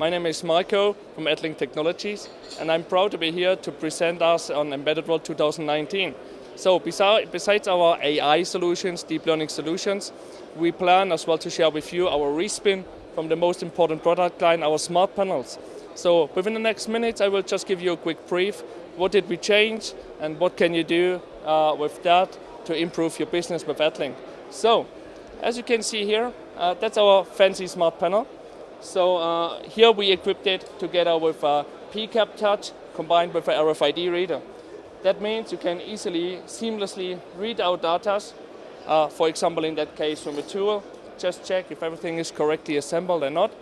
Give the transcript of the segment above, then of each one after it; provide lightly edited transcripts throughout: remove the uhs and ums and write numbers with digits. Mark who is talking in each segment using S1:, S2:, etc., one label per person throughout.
S1: My name is Marco from ADLINK Technologies, and I'm proud to be here to present us on Embedded World 2019. So besides our AI solutions, deep learning solutions, we plan as well to share with you our respin from the most important product line, our smart panels. So within the next minutes, I will just give you a quick brief. What did we change and what can you do with that to improve your business with ADLINK? So, as you can see here, that's our fancy smart panel. So here we equipped it together with a PCAP touch combined with an RFID reader. That means you can easily, seamlessly read out data. For example, in that case from a tool, just check if everything is correctly assembled or not.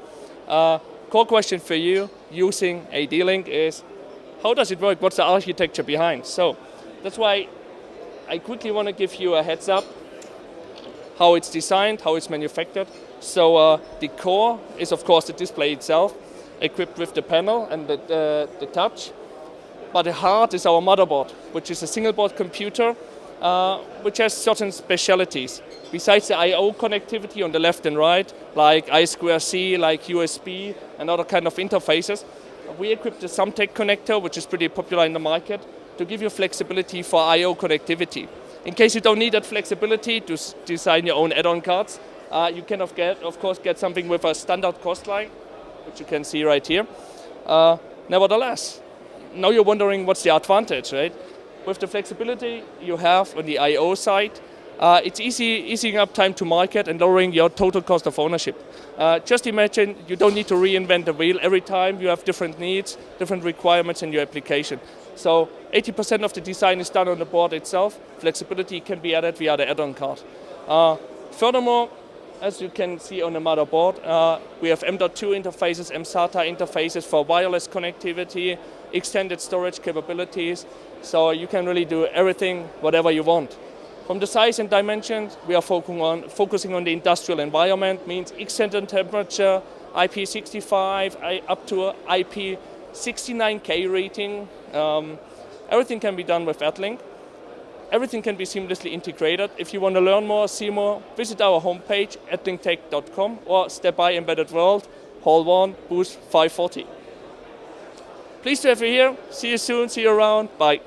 S1: Core question for you using ADLINK is, how does it work? What's the architecture behind? So that's why I quickly want to give you a heads up how it's designed, how it's manufactured. So the core is of course the display itself, equipped with the panel and the touch. But the heart is our motherboard, which is a single board computer which has certain specialities. Besides the I/O connectivity on the left and right, like I2C, like USB and other kind of interfaces, we equipped the SumTech connector, which is pretty popular in the market, to give you flexibility for I/O connectivity. In case you don't need that flexibility to design your own add-on cards, you can of course get something with a standard cost line, which you can see right here. Nevertheless, now you're wondering what's the advantage, right? With the flexibility you have on the I/O side, it's easing up time to market and lowering your total cost of ownership. Just imagine you don't need to reinvent the wheel every time. You have different needs, different requirements in your application. So 80% of the design is done on the board itself. Flexibility can be added via the add-on card. Furthermore, as you can see on the motherboard, we have M.2 interfaces, mSATA interfaces for wireless connectivity, extended storage capabilities, so you can really do everything, whatever you want. From the size and dimensions, we are focusing on the industrial environment, means extended temperature, IP65, up to IP69K rating. Everything can be done with ADLINK. Everything can be seamlessly integrated. If you want to learn more, see more, visit our homepage, adlinktech.com, or step by Embedded World, Hall 1, booth 540. Pleased to have you here. See you soon. See you around. Bye.